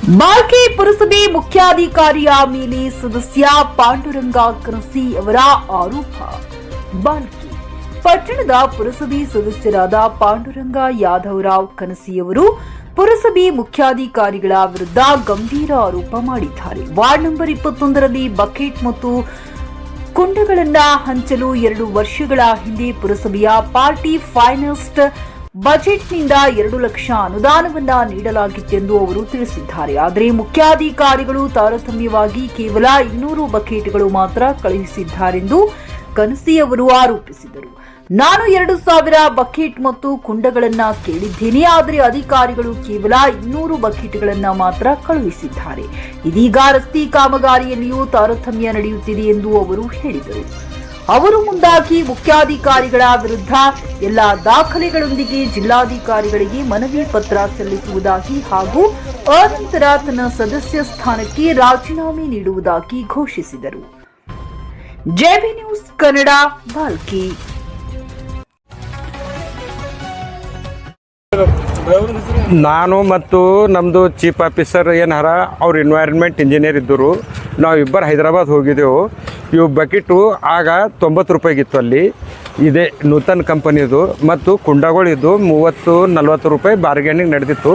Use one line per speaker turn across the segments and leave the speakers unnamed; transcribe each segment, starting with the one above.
ಬಾಲ್ಕಿ ಪುರಸಭೆ ಮುಖ್ಯಾಧಿಕಾರಿಯ ಮೇಲೆ ಸದಸ್ಯ ಪಾಂಡುರಂಗ ಕನಸಿ ಅವರ ಆರೋಪ. ಬಾಲ್ಕಿ ಪಟ್ಟಣದ ಪುರಸಭೆ ಸದಸ್ಯರಾದ ಪಾಂಡುರಂಗ ಯಾದವರಾವ್ ಕನಸಿಯವರು ಪುರಸಭೆ ಮುಖ್ಯಾಧಿಕಾರಿಗಳ ವಿರುದ್ಧ ಗಂಭೀರ ಆರೋಪ ಮಾಡಿದ್ದಾರೆ. ವಾರ್ಡ್ ನಂಬರ್ 21ರಲ್ಲಿ ಬಕೆಟ್ ಮತ್ತು ಕುಂಡಗಳನ್ನ ಹಂಚಲು 2 ವರ್ಷಗಳ ಹಿಂದೆ ಪುರಸಭೆಯ ಪಾರ್ಟಿ ಫೈನಾನ್ಸ್ ಬಜೆಟ್ನಿಂದ 2 ಲಕ್ಷ ಅನುದಾನವನ್ನ ನೀಡಲಾಗಿತ್ತೆಂದು ಅವರು ತಿಳಿಸಿದ್ದಾರೆ. ಆದರೆ ಮುಖ್ಯಾಧಿಕಾರಿಗಳು ತಾರತಮ್ಯವಾಗಿ ಕೇವಲ 200 ಬಕೆಟ್ಗಳು ಮಾತ್ರ ಕಳುಹಿಸಿದ್ದಾರೆಂದು ಕನಸಿ ಅವರು ಆರೋಪಿಸಿದರು. ನಾನು 2,000 ಬಕೆಟ್ ಮತ್ತು ಕುಂಡಗಳನ್ನ ಕೇಳಿದ್ದೇನೆ, ಆದರೆ ಅಧಿಕಾರಿಗಳು ಕೇವಲ 200 ಬಕೆಟ್ಗಳನ್ನ ಮಾತ್ರ ಕಳುಹಿಸಿದ್ದಾರೆ. ಇದೀಗ ರಸ್ತೆ ಕಾಮಗಾರಿಯಲ್ಲಿಯೂ ತಾರತಮ್ಯ ನಡೆಯುತ್ತಿದೆ ಎಂದು ಅವರು ಹೇಳಿದರು. ಅವರು ಮುಂದಾಗಿ ಮುಖ್ಯಾಧಿಕಾರಿಗಳ ವಿರುದ್ಧ ಎಲ್ಲಾ ದಾಖಲೆಗಳೊಂದಿಗೆ ಜಿಲ್ಲಾಧಿಕಾರಿಗಳಿಗೆ ಮನವಿ ಪತ್ರ ಸಲ್ಲಿಸುವುದಾಗಿ ಹಾಗೂ ಅನಂತರ ತನ್ನ ಸದಸ್ಯ ಸ್ಥಾನಕ್ಕೆ ರಾಜೀನಾಮೆ ನೀಡುವುದಾಗಿ ಘೋಷಿಸಿದರು. JB news Kannada, Bhalki.
ನಾನು ಮತ್ತು ನಮ್ಮದು ಚೀಫ್ ಆಫೀಸರ್ ಏನಾರ ಅವ್ರು ಎನ್ವೈರ್ಮೆಂಟ್ ಇಂಜಿನಿಯರ್ ಇದ್ದರು. ನಾವು ಇಬ್ಬರು ಹೈದರಾಬಾದ್ ಹೋಗಿದ್ದೆವು. ಇವು ಬಕೆಟು ಆಗ 90 ರೂಪಾಯಿಗಿತ್ತು ಅಲ್ಲಿ. ಇದೇ ನೂತನ ಕಂಪನಿದು ಮತ್ತು ಕುಂಡಗಳಿದ್ದು 30-40 ರೂಪಾಯಿ ಬಾರ್ಗೇನಿಂಗ್ ನಡೆದಿತ್ತು.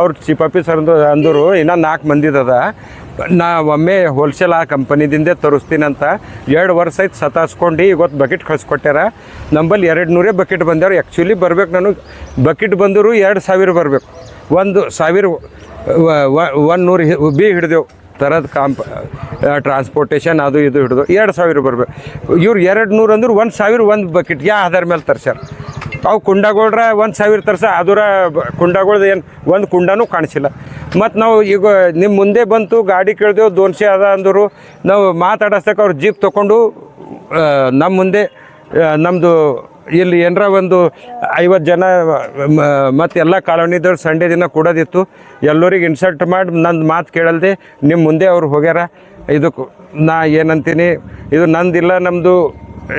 ಅವ್ರು ಚೀಫ್ ಆಫೀಸರ್ ಅಂದರು ಇನ್ನೂ 4 ಮಂದಿದದ, ನಾ ಒಮ್ಮೆ ಹೋಲ್ಸೇಲ್ ಆ ಕಂಪನಿದಿಂದೇ ತರಿಸ್ತೀನಂತ 2 ವರ್ಷ ಆಯ್ತು ಸತಾಸ್ಕೊಂಡು ಇವತ್ತು ಬಕೆಟ್ ಕಳಿಸ್ಕೊಟ್ಟಾರ. ನಂಬಲ್ಲಿ 200 ಬಕೆಟ್ ಬಂದವ್ರು. ಆ್ಯಕ್ಚುಲಿ ಬರ್ಬೇಕು, ನನಗೆ ಬಕೆಟ್ ಬಂದರು 2,000 ಬರಬೇಕು. 1,000 100 ಬಿ ಹಿಡಿದೆವು ಥರದ ಟ್ರಾನ್ಸ್ಪೋರ್ಟೇಷನ್ ಅದು ಇದು ಹಿಡಿದು 2,000 ಬರಬೇಕು. ಇವ್ರು 200 ಅಂದ್ರೆ 1,000 ಒಂದು ಬಕೆಟ್ ಯಾ ಆಧಾರ ಮೇಲೆ ತರ್ಸ್ಯಾರ. ಅವು ಕುಂಡಗಳ್ರ 1,000 ತರ್ಸ, ಅದರ ಕುಂಡಗಳ್ದು ಏನು ಒಂದು ಕುಂಡನೂ ಕಾಣಿಸಿಲ್ಲ. ಮತ್ತು ನಾವು ಈಗ ನಿಮ್ಮ ಮುಂದೆ ಬಂತು ಗಾಡಿ ಕೇಳಿದೆವು 200 ಅದ ಅಂದರು. ನಾವು ಮಾತಾಡಿಸ್ತಕ್ಕೆ ಅವ್ರು ಜೀಪ್ ತೊಗೊಂಡು ನಮ್ಮ ಮುಂದೆ ನಮ್ಮದು ಇಲ್ಲಿ ಏನರ ಒಂದು 50 ಜನ ಮತ್ತು ಎಲ್ಲ ಕಾಲೋನಿದವ್ರು ಸಂಡೇ ದಿನ ಕೊಡೋದಿತ್ತು. ಎಲ್ಲರಿಗೆ ಇನ್ಸಲ್ಟ್ ಮಾಡಿ ನಂದು ಮಾತು ಕೇಳಲ್ದೆ ನಿಮ್ಮ ಮುಂದೆ ಅವ್ರು ಹೋಗ್ಯಾರ. ಇದಕ್ಕೆ ನಾ ಏನಂತೀನಿ, ಇದು ನಂದಿಲ್ಲ, ನಮ್ಮದು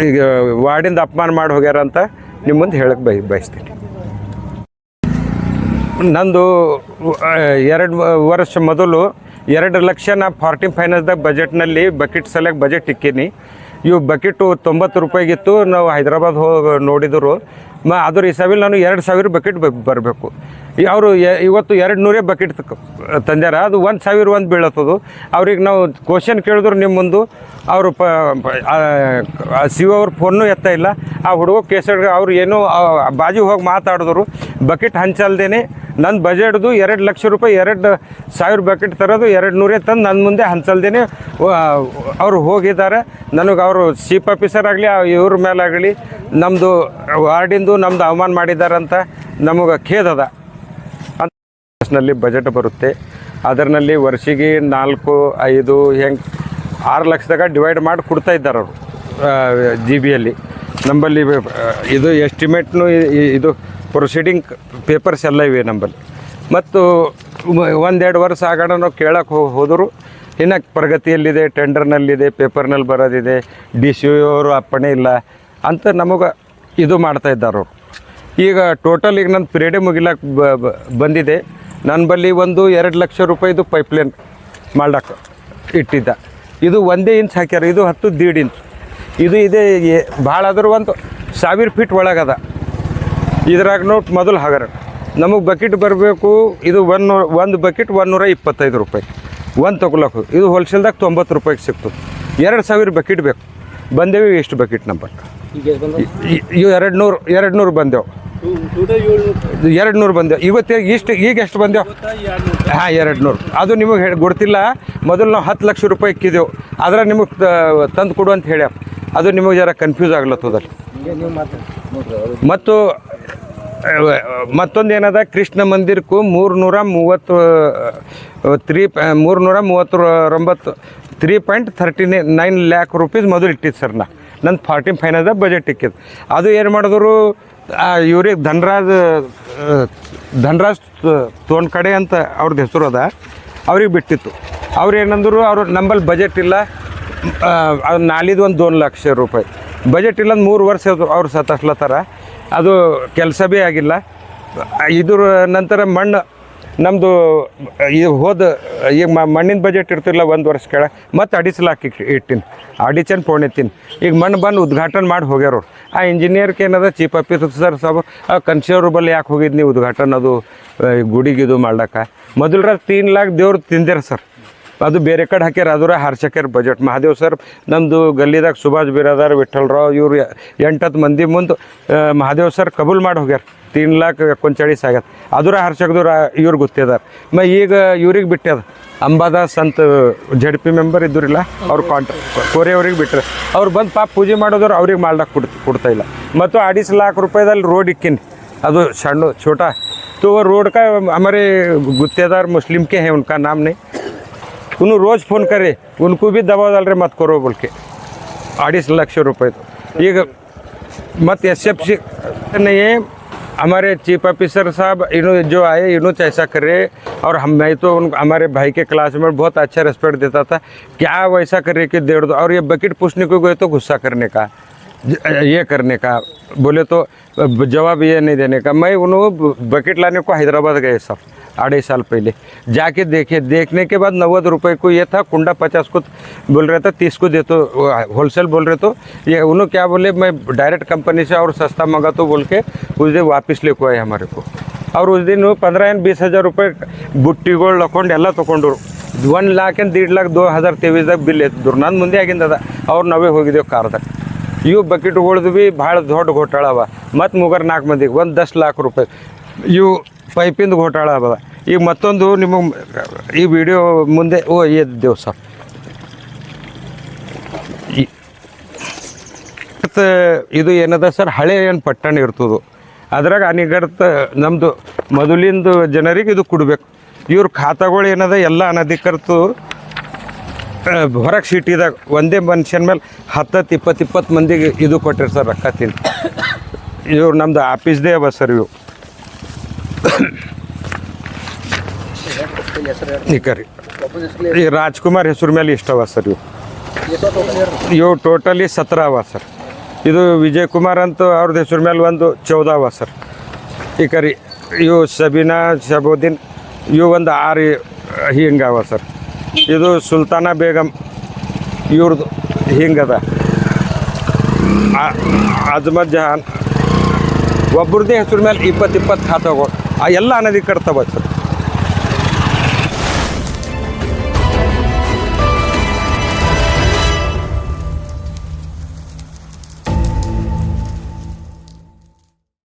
ಈಗ ವಾರ್ಡಿಂದ ಅಪಮಾನ ಮಾಡಿ ಹೋಗ್ಯಾರ ಅಂತ ನಿಮ್ಮ ಮುಂದೆ ಹೇಳಕ್ಕೆ ಬಯಸ್ತೀನಿ. ನಂದು 2 ವರ್ಷ ಮೊದಲು 2 ಲಕ್ಷ ನಾ ಫಾರ್ಟಿ ಫೈನಾನ್ಸ್ದಾಗ ಬಜೆಟ್ನಲ್ಲಿ ಬಕೆಟ್ ಸಲಕ್ಕೆ ಬಜೆಟ್ ಇಕ್ಕೀನಿ. ಇವು ಬಕೆಟು 90 ರೂಪಾಯಿಗಿತ್ತು. ನಾವು ಹೈದರಾಬಾದ್ ಹೋಗಿ ನೋಡಿದರು. ಅದ್ರ ಹಿಸಾಬಿಲ್ ನಾನು 2,000 ಬಕೆಟ್ ಬರಬೇಕು. ಅವರು ಇವತ್ತು 200 ಬಕೆಟ್ ತಂದ್ಯಾರ. ಅದು 1,000 ಒಂದು ಬೀಳತ್ತದು. ಅವ್ರಿಗೆ ನಾವು ಕ್ವಶನ್ ಕೇಳಿದ್ರು ನಿಮ್ಮ ಮುಂದೆ ಅವರು ಅವ್ರ ಫೋನ್ನೂ ಎತ್ತ ಇಲ್ಲ. ಆ ಹುಡುಗ ಕೇಸರಿ ಅವ್ರು ಏನೋ ಬಾಜು ಹೋಗಿ ಮಾತಾಡಿದ್ರು. ಬಕೆಟ್ ಹಂಚಲ್ದೇನೆ ನನ್ನ ಬಜೆಟ್ದು 2 ಲಕ್ಷ ರೂಪಾಯಿ 2,000 ಬಕೆಟ್ ತರೋದು 200 ತಂದು ನನ್ನ ಮುಂದೆ ಹಂಚಲ್ದೇನೆ ಅವರು ಹೋಗಿದ್ದಾರೆ. ನನಗೆ ಅವರು ಚೀಫ್ ಆಫೀಸರ್ ಆಗಲಿ ಇವ್ರ ಮೇಲಾಗಲಿ ನಮ್ಮದು ವಾರ್ಡಿಂದು ನಮ್ಮದು ಅವಮಾನ ಮಾಡಿದ್ದಾರಂತ ನಮಗೆ ಖೇದದ. ನಲ್ಲಿ ಬಜೆಟ್ ಬರುತ್ತೆ, ಅದರಲ್ಲಿ ವರ್ಷಿಗೆ 4-5 ಹೆಂಗೆ 6 ಲಕ್ಷದಾಗ ಡಿವೈಡ್ ಮಾಡಿ ಕೊಡ್ತಾ ಇದ್ದಾರೆ ಅವರು GB ನಂಬಲ್ಲಿ. ಇದು ಎಸ್ಟಿಮೇಟ್ನು ಇದು ಪ್ರೊಸೀಡಿಂಗ್ ಪೇಪರ್ಸ್ ಎಲ್ಲ ಇವೆ ನಂಬಲ್ಲಿ. ಮತ್ತು 1-2 ವರ್ಷ ಆಗೋಣ ನಾವು ಕೇಳಕ್ಕೆ ಹೋದರು. ಇನ್ನು ಪ್ರಗತಿಯಲ್ಲಿದೆ, ಟೆಂಡರ್ನಲ್ಲಿದೆ, ಪೇಪರ್ನಲ್ಲಿ ಬರೋದಿದೆ, DCO ಅವರು ಅಪ್ಪಣೆ ಇಲ್ಲ ಅಂತ ನಮಗೆ ಇದು ಮಾಡ್ತಾಯಿದ್ದಾರೆ ಅವರು. ಈಗ ಟೋಟಲ್ ಈಗ ನನ್ನ ಪಿರಿಯಡೇ ಮುಗಿಲಕ್ಕೆ ಬಂದಿದೆ. ನನ್ನ ಬಳಿ ಒಂದು 2 ಲಕ್ಷ ರೂಪಾಯಿದು ಪೈಪ್ಲೈನ್ ಮಾಡ್ಲಕ್ಕೆ ಇಟ್ಟಿದ್ದ. ಇದು 1 ಇಂಚ್ ಹಾಕ್ಯಾರ, ಇದು 10-1.5 ಇಂಚ್. ಇದು ಇದೆ ಭಾಳ ಆದರೂ 1,000 ಫೀಟ್ ಒಳಗದ. ಇದ್ರಾಗ ನೋಡಿ ಮೊದಲು ಹಾಗಾರ ನಮಗೆ ಬಕೆಟ್ ಬರಬೇಕು. ಇದು ಒಂದು ಬಕೆಟ್ 125 ರೂಪಾಯಿ ಒಂದು ತೊಗೊಳಕ್ಕೆ. ಇದು ಹೋಲ್ಸೇಲ್ದಾಗ 90 ರೂಪಾಯಿಗೆ ಸಿಗ್ತದೆ. 2,000 ಬಕೆಟ್ ಬೇಕು. ಬಂದೇವಿ ಎಷ್ಟು ಬಕೆಟ್ ನಂಬರ್? ಇವು 200 ಬಂದೆವು. 200 ಬಂದೆವು. ಈಗ ಎಷ್ಟು ಬಂದೆವು? ಹಾಂ, 200. ಅದು ನಿಮಗೆ ಗೊತ್ತಿಲ್ಲ. ಮೊದಲು ನಾವು 10 ಲಕ್ಷ ರೂಪಾಯಿ ಇಕ್ಕಿದೆವು. ಅದರ ನಿಮಗೆ ತಂದು ಕೊಡು ಅಂತ ಹೇಳ್ಯಾರ. ಅದು ನಿಮಗೆ ಜರ ಕನ್ಫ್ಯೂಸ್ ಆಗ್ಲತ್ತದಲ್ಲಿ. ಮತ್ತು ಮತ್ತೊಂದು ಏನದ, ಕೃಷ್ಣ ಮಂದಿರಕ್ಕೂ 339 ಲ್ಯಾಕ್ ರೂಪೀಸ್ ಮೊದಲು ಇಟ್ಟಿದ್ದು ಸರ್. ನನ್ನ 40 ಫೈನಾನ್ಸ್ದಾಗ ಬಜೆಟ್ ಇಕ್ಕಿದ್ದು. ಅದು ಏನು ಮಾಡಿದ್ರು, ಇವ್ರಿಗೆ ಧನ್ರಾಜ್ ತೋನ್ ಕಡೆ ಅಂತ ಅವ್ರದ್ದು ಹೆಸರು ಅದ, ಅವ್ರಿಗೆ ಬಿಟ್ಟಿತ್ತು. ಅವ್ರು ಏನಂದ್ರು, ಅವ್ರು ನಂಬಲ್ಲಿ ಬಜೆಟ್ ಇಲ್ಲ, ನಾಳಿದ್ದು ಒಂದು 2 ಲಕ್ಷ ರೂಪಾಯಿ ಬಜೆಟ್ ಇಲ್ಲ. 3 ವರ್ಷ ಅವ್ರು ಸತಾಸ್ಲತ್ತಾರ. ಅದು ಕೆಲಸ ಭೀ ಆಗಿಲ್ಲ. ಇದ್ರ ನಂತರ ಮಣ್ಣು ನಮ್ಮದು ಇದು ಈಗ ಮಣ್ಣಿನ ಬಜೆಟ್ ಇರ್ತಿಲ್ಲ ಒಂದು ವರ್ಷ ಕೆಳ ಮತ್ತು 2.5 ಲಕ್ಷ ಇಟ್ಟಿನಿ ಅಡಿಚನ್ ಪೋಣಿತ್ತೀನಿ ಈಗ ಮಣ್ಣು ಬಂದು ಉದ್ಘಾಟನೆ ಮಾಡಿ ಹೋಗ್ಯಾರ ಅವ್ರು ಆ ಇಂಜಿನಿಯರ್ಗೆ ಏನದ ಚೀಫ್ ಆಫೀಸರ್ ಸಾಬ್ ಕನ್ಸ್ಯೂರಬಲ್ ಯಾಕೆ ಹೋಗಿದ್ನಿ ಉದ್ಘಾಟನೆ ಅದು ಗುಡಿಗಿದು ಮಾಡ್ಲಕ್ಕ ಮೊದಲ 3 ಲಕ್ಷ ದೇವ್ರು ತಿಂದಿರ ಸರ್ ಅದು ಬೇರೆ ಕಡೆ ಹಾಕ್ಯಾರ ಅದರ ಹಾರ್ಸಕ್ಯಾರ ಬಜೆಟ್ ಮಹಾದೇವ್ ಸರ್ ನಮ್ಮದು ಗಲ್ಲಿದಾಗ ಸುಭಾಷ್ ಬಿರಾದಾರ್ ವಿಠ್ಠಲರಾವ್ ಇವ್ರು 8-10 ಮಂದಿ ಮುಂದೆ ಮಹಾದೇವ್ ಸರ್ ಕಬೂಲ್ ಮಾಡಿ ಹೋಗ್ಯಾರ 3 ಲಕ್ಷ 39 ಆಗ್ಯದ ಅದರ ಹಾರ್ಸಕ್ದವ್ರು ಇವ್ರು ಗೊತ್ತಿದಾರ ಈಗ ಇವ್ರಿಗೆ ಬಿಟ್ಟದ ಅಂಬಾದಾಸ್ ಅಂತ ZP ಮೆಂಬರ್ ಇದ್ದಿರಲ್ಲ ಅವ್ರು ಕೋರೆ ಅವ್ರಿಗೆ ಬಿಟ್ಟರೆ ಅವ್ರು ಬಂದು ಪಾಪ ಪೂಜೆ ಮಾಡೋದವ್ರು ಅವ್ರಿಗೆ ಮಾಡ್ಲಕ್ಕೆ ಕೊಡ್ತಾ ಇಲ್ಲ ಮತ್ತು 2.5 लाख ರೂಪಾಯಿದಲ್ಲಿ ರೋಡ್ ಇಕ್ಕಿನಿ ಅದು ಸಣ್ಣ छोटा तो वो रोड का हमारे गुत्तेदार मुस्लिम के हैं उनका नाम नहीं उन्होंने रोज़ फ़ोन करे उनको भी दबाव डाल रहे मत करो बोल के 2.5 लाख रुपए तो ये मत SFC नहीं है हमारे चीफ ऑफिसर साहब इन्होंने जो आए इन्होंने ऐसा करे और मैं तो हमारे भाई के क्लास में बहुत अच्छा रिस्पेक्ट देता था क्या वैसा करे कि 1.5 दो और ये बकेट पूछने को गए तो गुस्सा करने का ये करने का बोले तो जवाब ये नहीं देने का मैं उन्होंने बकेट लाने को हैदराबाद गए सब 2.5 साल पहले जाके देखे देखने के बाद 90 रुपये को ये था कुंडा 50 को बोल रहा था 30 को दे तो होलसेल बोल रहे तो ये उन्होंने क्या बोले मैं डायरेक्ट कंपनी से और सस्ता मंगा तो बोल के उस दिन वापस लेको आए हमारे को और उस दिन 15-20 हज़ार रुपये ಬುಟ್ಟಿಗಳು ಲಕೊಂಡು ಎಲ್ಲ ತೊಗೊಂಡ್ರು 1 लाख 1.5 लाख 2023ದಾಗ ಬಿಲ್ ಎತ್ತಿದ್ರು ನನ್ನ ಮುಂದೆ ಆಗಿಂದದ ಅವ್ರು ನಾವೇ ಹೋಗಿದ್ದೇವೆ ಕಾರ್ದಾಗ ಇವು ಬಕೆಟ್ಗಳ್ದು ಭೀ ಭಾಳ ದೊಡ್ಡ ಘೋಟಾಳ ಅವ ಮತ್ತು 3-4 ಮಂದಿಗೆ ಒಂದು 10 लाख ರೂಪಾಯಿ ಇವು ಪೈಪಿಂದು ಘೋಟಾಳ ಅವ ಈಗ ಮತ್ತೊಂದು ನಿಮಗೆ ಈ ವಿಡಿಯೋ ಮುಂದೆ ಎದ್ದೇವು ಸರ್ ಮತ್ತು ಇದು ಏನದ ಸರ್ ಹಳೆ ಏನು ಪಟ್ಟಣ ಇರ್ತದೆ ಅದ್ರಾಗ ಅನಿಗಡ್ತ ನಮ್ಮದು ಮೊದಲಿಂದು ಜನರಿಗೆ ಇದು ಕೊಡಬೇಕು ಇವ್ರ ಖಾತಾಗಳು ಏನದ ಎಲ್ಲ ಅನಧಿಕೃತ ಹೊರಗೆ ಸಿಟಿದಾಗ ಒಂದೇ ಮನುಷ್ಯನ ಮೇಲೆ 10-20 ಮಂದಿಗೆ ಇದು ಕೊಟ್ಟಿರಿ ಸರ್ ರೊಕ್ಕ ತಿಂದು ಇವ್ರು ನಮ್ಮದು ಆಫೀಸ್ದೇ ಅವ ಸರ್ ಇವು ನಿಖರಿ ಈ ರಾಜ್ಕುಮಾರ್ ಹೆಸರು ಮೇಲೆ ಇಷ್ಟವ ಸರ್ ಇವು ಟೋಟಲಿ 17 ಅವ ಸರ್ ಇದು ವಿಜಯ್ ಕುಮಾರ್ ಅಂತ ಅವ್ರದ್ದು ಹೆಸರು ಮೇಲೆ ಒಂದು 14 ಅವ ಸರ್ ಈ ಕರಿ ಇವು ಸಬೀನಾ ಶಬೋದಿನ್ ಇವು ಒಂದು 6 ಹಿಂಗವ ಸರ್ ಇದು ಸುಲ್ತಾನ ಬೇಗಮ್ ಇವ್ರದ್ದು ಹಿಂಗದ ಅಜ್ಮದ್ ಜಹಾನ್ ಒಬ್ಬರದೇ ಹೆಸರು ಮೇಲೆ 20 ಖಾತಾಗಳು ಎಲ್ಲ ಅನಧಿಕೃತವ ಸರ್